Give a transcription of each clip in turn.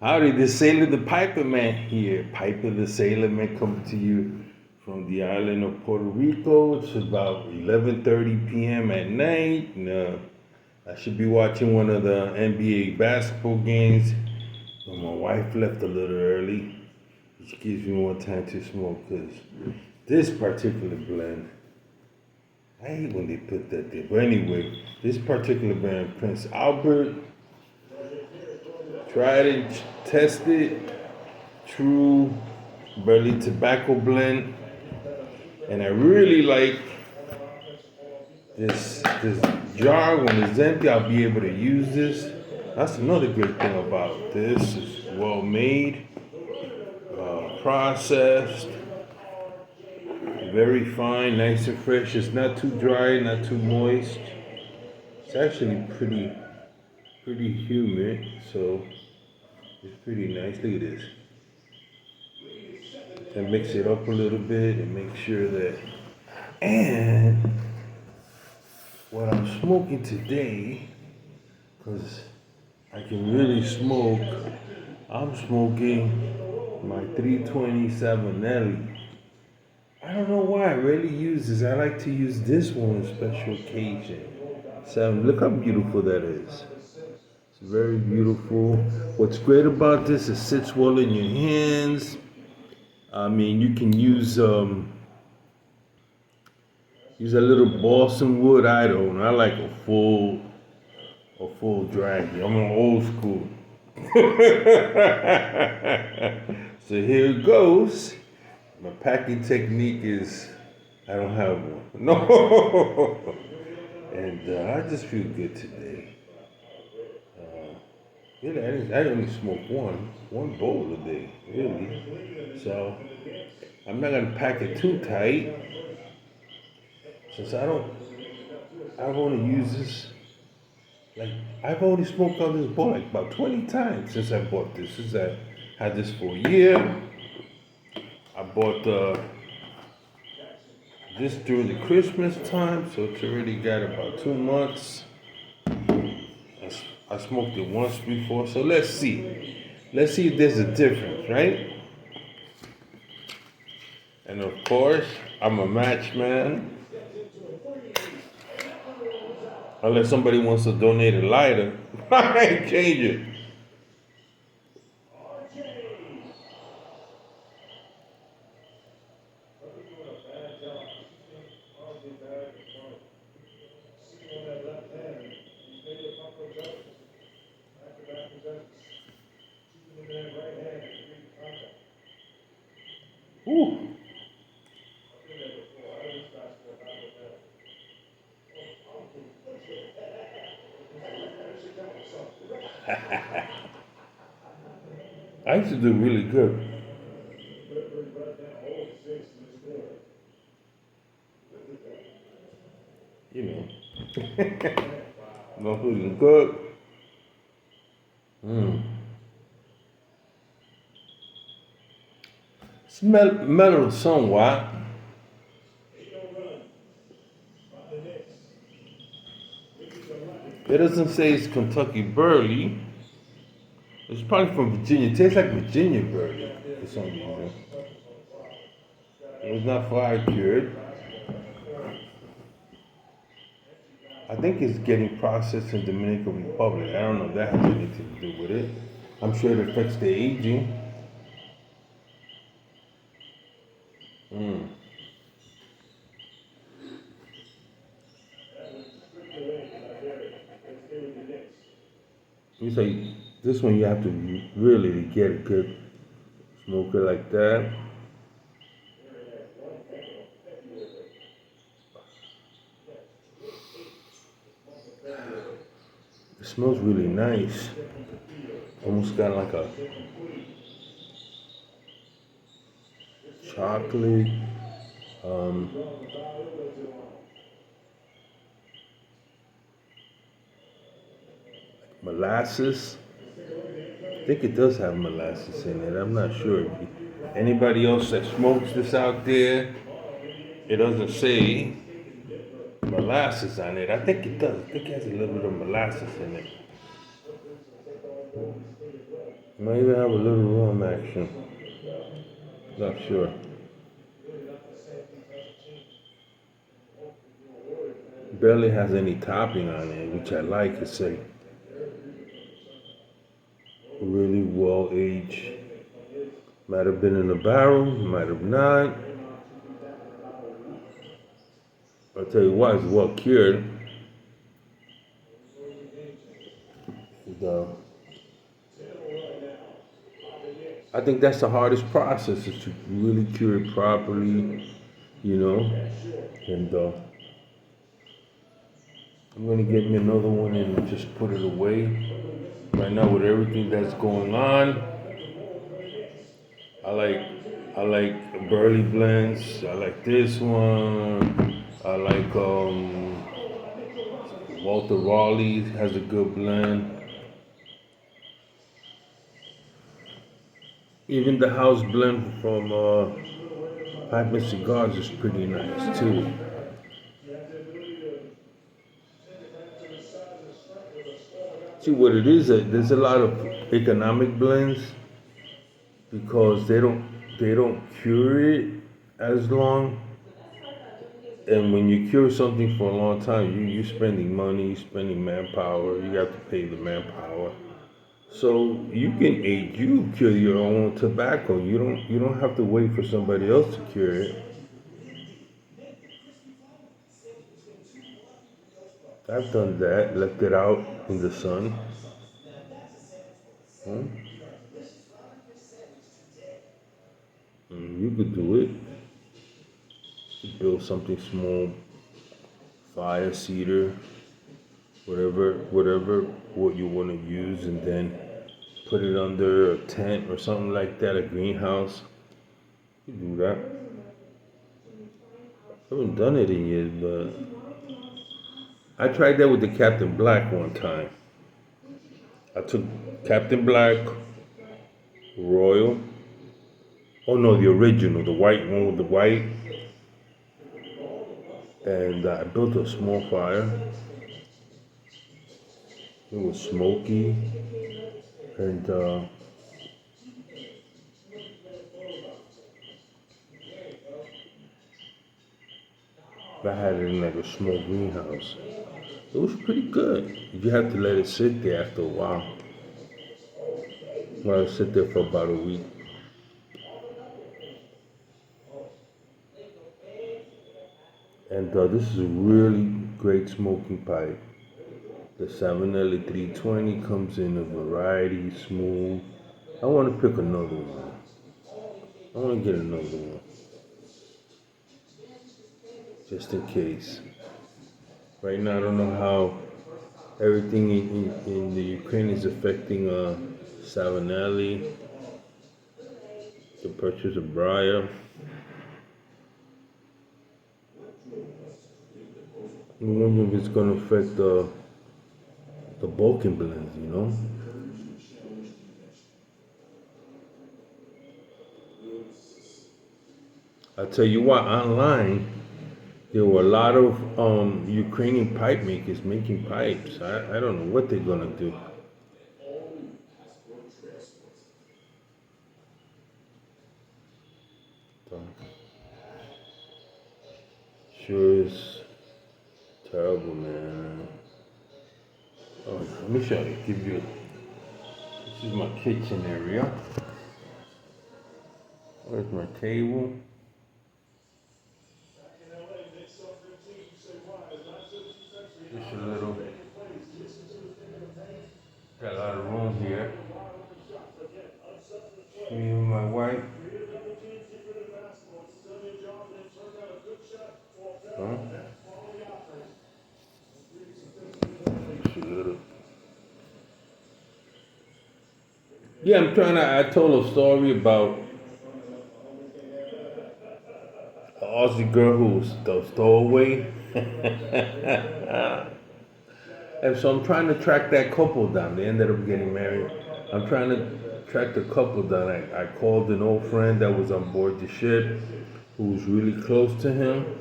Howdy, this Sailor the Piper Man here. Piper the Sailor Man coming to you from the island of Puerto Rico. It's about 11:30 p.m. at night. And, I should be watching one of the NBA basketball games. But my wife left a little early, which gives me more time to smoke because this particular blend, I hate when they put that there. But anyway, this particular blend, Prince Albert, tried and tested, true burley tobacco blend, and I really like this jar. When it's empty, I'll be able to use this. That's another great thing about this. It's well made, processed, very fine, nice and fresh. It's not too dry, not too moist. It's actually pretty humid, so it's pretty nice. Look at this. And mix it up a little bit and make sure that. And what I'm smoking today, because I can really smoke, I'm smoking my 327 Nelly. I don't know why I rarely use this. I like to use this one on special occasion. So look how beautiful that is. It's very beautiful. What's great about this, it sits well in your hands. I mean, you can use a little balsam wood. I don't. I like a full dragon. I'm on old school. So here it goes. My packing technique is I don't have one. No. And I just feel good today. Really, I only smoke one bowl a day, really. So I'm not gonna pack it too tight, since I've only used this, like, I've only smoked on this bowl like about 20 times since I bought this. Since I had this for a year. I bought this during the Christmas time, so it's already got about 2 months. I smoked it once before, so let's see. Let's see if there's a difference, right? And of course, I'm a match man. Unless somebody wants to donate a lighter, I ain't change it. Ooh. I used to do really good. You know. Not feeling good. Smell mellow somewhat. It doesn't say it's Kentucky burley. It's probably from Virginia. It tastes like Virginia burley for some reason. It was not fire cured. I think it's getting processed in Dominican Republic. I don't know if that has anything to do with it. I'm sure it affects the aging. It's like this one you have to really get a good smoker like that. It smells really nice. Almost got like a chocolate, molasses. I think it does have molasses in it. I'm not sure. Anybody else that smokes this out there, it doesn't say molasses on it. I think it does. I think it has a little bit of molasses in it. Might even have a little rum action. Not sure. Barely has any topping on it, which I like. It's a really well aged. Might have been in a barrel, might have not. I'll tell you what, it's well cured. And, I think that's the hardest process is to really cure it properly, you know. And I'm gonna get me another one and just put it away. Right now, with everything that's going on, I like I like burley blends. I like this one. I like Walter Raleigh has a good blend. Even the house blend from Pipe and Cigars is pretty nice too. See what it is? There's a lot of economic blends because they don't cure it as long. And when you cure something for a long time, you're spending money, you're spending manpower. You have to pay the manpower. So you cure your own tobacco. You don't have to wait for somebody else to cure it. I've done that, left it out in the sun. Hmm? You could do it. Build something small, fire, cedar, whatever what you want to use, and then put it under a tent or something like that, a greenhouse. You do that. I haven't done it in years, but I tried that with the Captain Black one time. I took Captain Black, Royal. Oh no, the original, the white one with the white, and I built a small fire. It was smoky, and I had it in like a small greenhouse. It was pretty good. You have to let it sit there after a while. Well, I sit there for about a week. And this is a really great smoking pipe. The 7L 320 comes in a variety, smooth. I want to pick another one. I want to get another one, just in case. Right now, I don't know how everything in the Ukraine is affecting Savinelli, the purchase of Briar. I wonder if it's going to affect the Balkan blends, you know? I tell you what, online, there were a lot of Ukrainian pipe makers making pipes. I don't know what they're going to do. So, sure is terrible, man. Oh, let me show you. Give you. This is my kitchen area. Where's my table? Just a little. Got a lot of room here. Me and my wife. Huh? Just a little. Yeah, I'm trying to. I told a story about an Aussie girl who was the stowaway. And so I'm trying to track that couple down. They ended up getting married. I'm trying to track the couple down. I called an old friend that was on board the ship who was really close to him.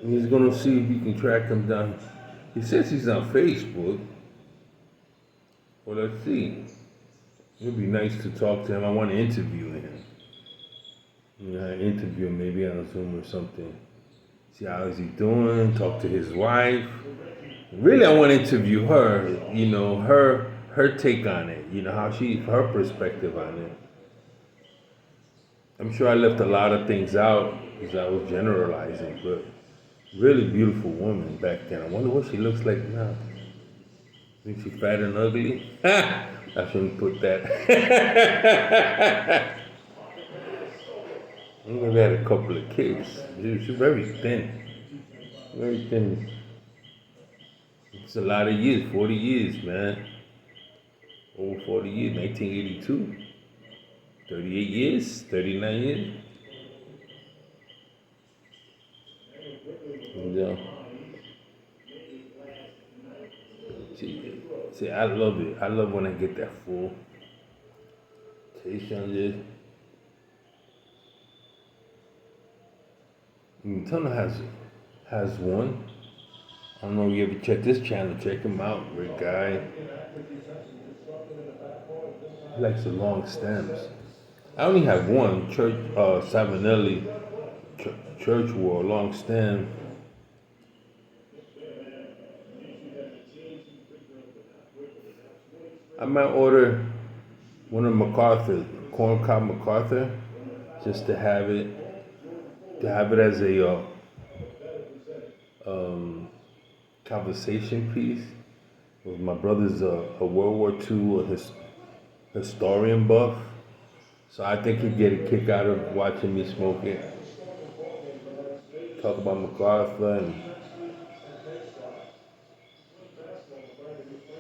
And he's going to see if he can track him down. He says he's on Facebook. Well, let's see. It'd be nice to talk to him. I want to interview him. Interview him maybe on Zoom or something. See how is he doing? Talk to his wife. Really, I want to interview her. Her take on it. How her perspective on it. I'm sure I left a lot of things out because I was generalizing, but really beautiful woman back then. I wonder what she looks like now. Think she's fat and ugly? I shouldn't put that. Maybe had a couple of kids. She's very thin. Very thin. It's a lot of years, 40 years, man. Over 40 years, 1982. 38 years, 39 years. Yeah. See, I love it. I love when I get that full taste on this. Tunnel has one. I don't know if you ever check this channel. Check him out. Great guy. He likes the long stems. I only have one church Savinelli church war long stem. I might order one of MacArthur, corncob MacArthur, just to have it as a conversation piece. My brother's a World War II historian buff, so I think he'd get a kick out of watching me smoke it. Talk about MacArthur and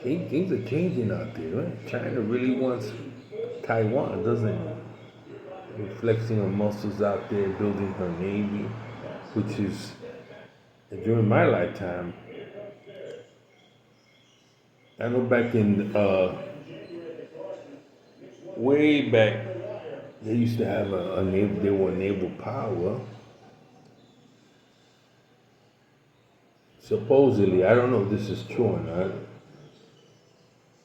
things are changing out there, right? China really wants Taiwan, doesn't it? Flexing her muscles out there, building her navy, which is during my lifetime. I know back in way back, they used to have a naval. They were a naval power. Supposedly, I don't know if this is true or not.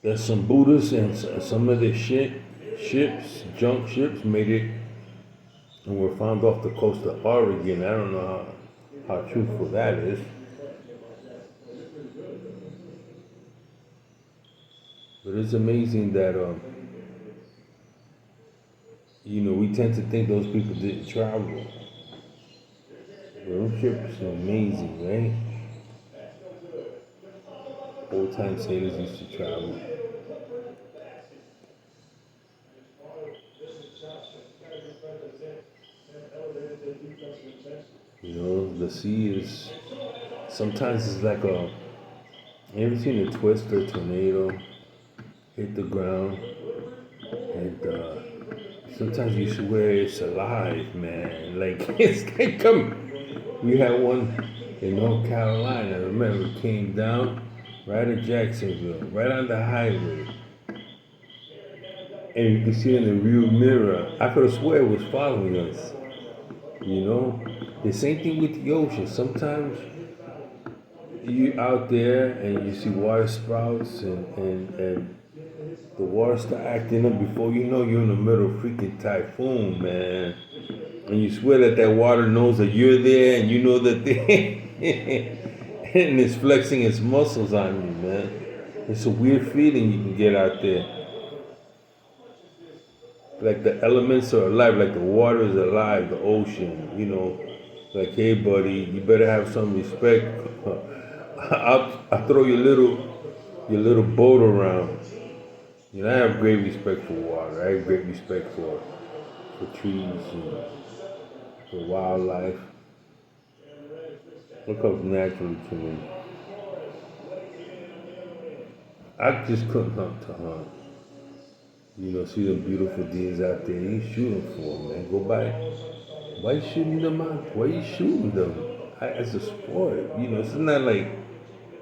There's some Buddhists and some of their ships, junk ships, made it and were found off the coast of Oregon. I don't know how truthful that is. But it's amazing that, we tend to think those people didn't travel. Those ships are amazing, right? Old time sailors used to travel. The sea is, sometimes it's like you ever seen a twist or tornado hit the ground? And sometimes you swear it's alive, man. Like, it's like, we had one in North Carolina, I remember, it came down right at Jacksonville, right on the highway. And you can see in the rear mirror, I could have swear it was following us. The same thing with the ocean. Sometimes you out there and you see water sprouts and the water start acting up before you know you're in the middle of freaking typhoon, man. And you swear that water knows that you're there and you know that and it's flexing its muscles on you, man. It's a weird feeling you can get out there. Like the elements are alive, like the water is alive, the ocean, like, hey buddy, you better have some respect. I'll throw your little boat around. I have great respect for water. I have great respect for trees and for wildlife. It comes naturally to me. I just couldn't hunt to hunt. See them beautiful deers out there. You shoot them for them, man. Go by. Why you shooting them out? Why you shooting them? As a sport, it's not like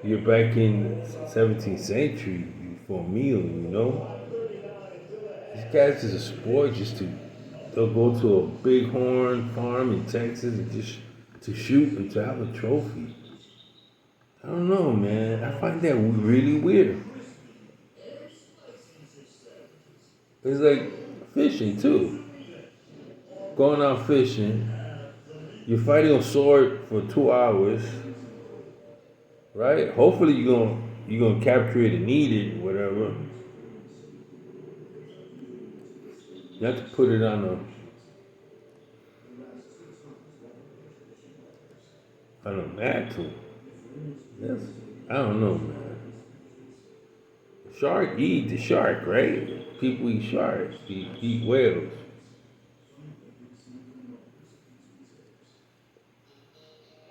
you're back in 17th century for a meal, These guys is a sport they'll go to a bighorn farm in Texas and just to shoot and to have a trophy. I don't know, man. I find that really weird. It's like fishing too. Going out fishing, you're fighting a sword for 2 hours, right? Hopefully you're gonna capture it and eat it, whatever. You have to put it on a mantle. Yes. I don't know, man. Shark eat the shark, right? People eat sharks, eat whales.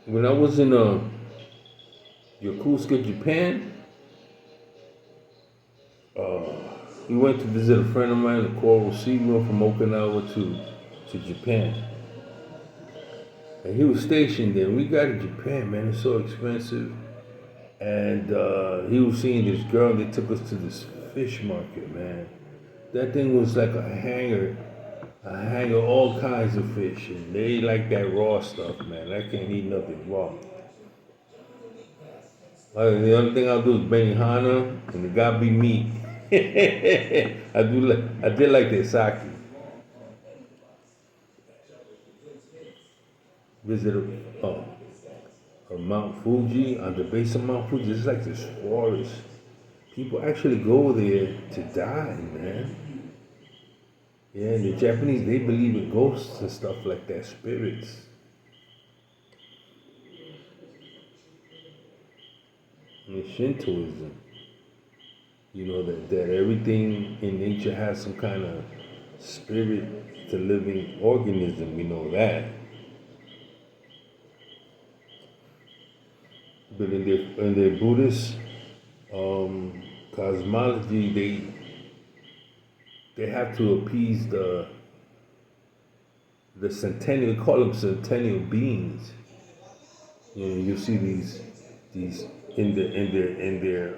When I was in Yokosuka, Japan, uh, we went to visit a friend of mine, the Coral Sea. We went from Okinawa to Japan. And he was stationed there. We got to Japan, man. It's so expensive. And he was seeing this girl. They took us to this fish market, man. That thing was like a hanger of all kinds of fish. And they like that raw stuff, man. I can't eat nothing raw. The only thing I'll do is Benihana and the gotta be meat. I did like the sake. Visited Mount Fuji. On the base of Mount Fuji, it's like this forest. People actually go there to die, man. Yeah, and the Japanese, they believe in ghosts and stuff like that, spirits. And Shintoism, that everything in nature has some kind of spirit to living organism, we know that. But in their Buddhist cosmology, they have to appease the centennial. They call them centennial beings. You see these in their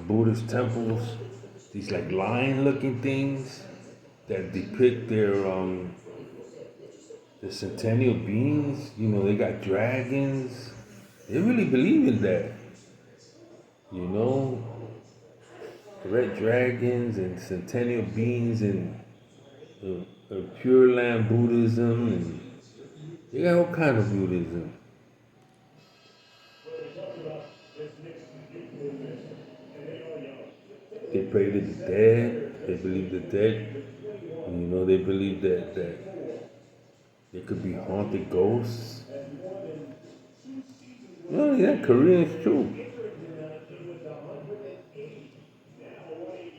Buddhist temples, these like lion-looking things that depict the centennial beings. They got dragons. They really believe in that. Red dragons and centennial beings and Pure Land Buddhism, and they got all kind of Buddhism. They pray to the dead. They believe the dead. They believe that there could be haunted ghosts. Well, yeah, Koreans too.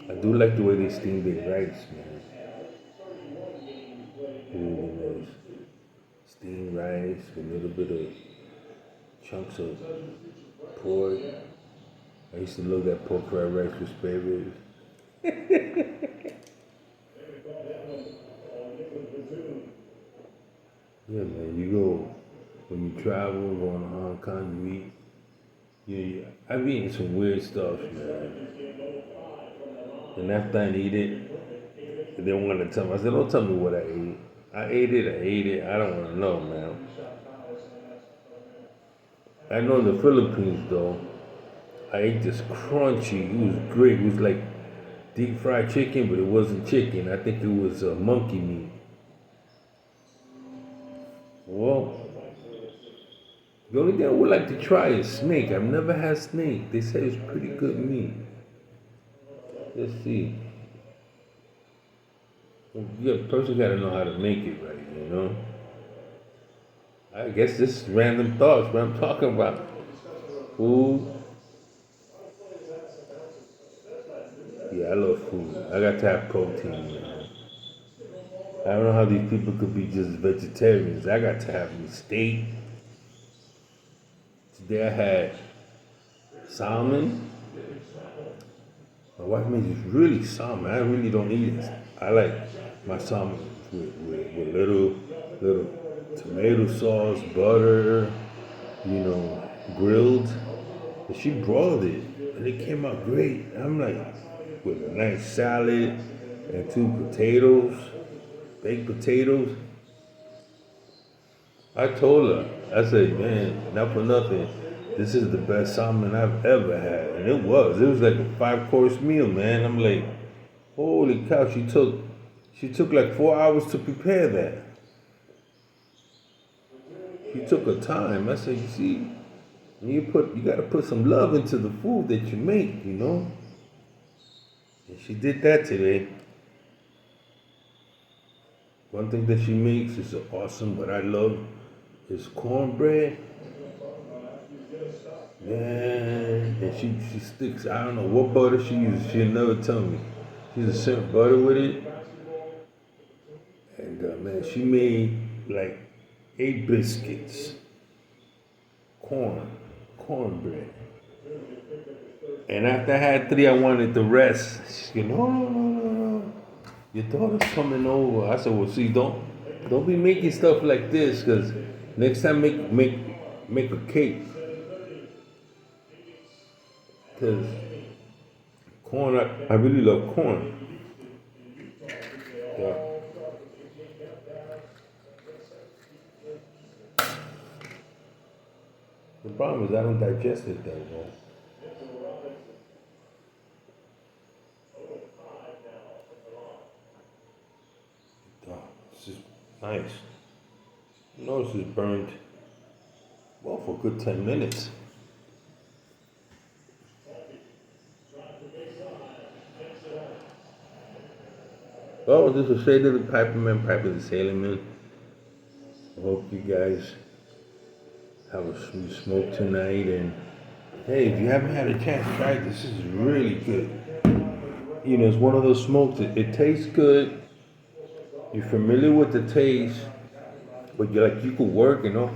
I do like the way they steam their rice, man. Ooh, steamed rice with a little bit of chunks of pork. I used to love that pork fried rice with spare ribs. Yeah, man, when you travel, going to Hong Kong, you eat. I've eaten some weird stuff, man. And after I eat it, they don't want to tell me. I said, don't tell me what I ate. I ate it. I don't want to know, man. I know in the Philippines, though, I ate this crunchy. It was great. It was like deep fried chicken, but it wasn't chicken. I think it was monkey meat. Well, the only thing I would like to try is snake. I've never had snake. They say it's pretty good meat. Let's see. The person got to know how to make it right, I guess this is random thoughts, but I'm talking about food. Yeah, I love food. I got to have protein, man. I don't know how these people could be just vegetarians. I got to have steak. Today I had salmon. My wife made this really salmon. I really don't eat it. I like my salmon with little tomato sauce, butter, grilled. And she broiled it, and it came out great. I'm like, with a nice salad and 2 potatoes, baked potatoes. I told her, I said, man, not for nothing, this is the best salmon I've ever had. And it was like a 5-course meal, man. I'm like, holy cow, she took She took like 4 hours to prepare that. She took her time. I said, you see, you gotta put some love into the food that you make, you know? And she did that today. One thing that she makes is awesome, what I love is cornbread. Man, and she sticks, I don't know what butter she uses, she'll never tell me. She just sent butter with it. And man, she made like 8 biscuits, cornbread. And after I had 3, I wanted the rest. She said, no. Your daughter's coming over. I said, well, see, don't be making stuff like this, because next time make a cake. Because corn, I really love corn. Yeah. The problem is I don't digest it that well. This is nice. Notice it's burned, well, for a good 10 minutes. Oh, this is Shade of the Piperman, Piper the Sailorman. I hope you guys have a sweet smoke tonight. And hey, if you haven't had a chance, try it. This is really good. You know, it's one of those smokes that it tastes good. You're familiar with the taste, but you could work, you know,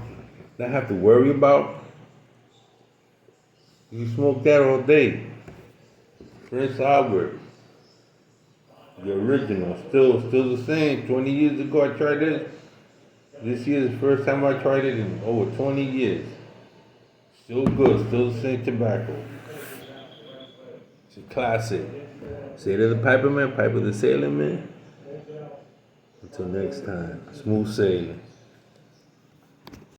not have to worry about. You smoke that all day. Prince Albert, the original, still the same. 20 years ago I tried this. This year is the first time I tried it in over 20 years. Still good, still the same tobacco. It's a classic. Say to the Piperman, Piper the Sailorman. Until next time, smooth sailing.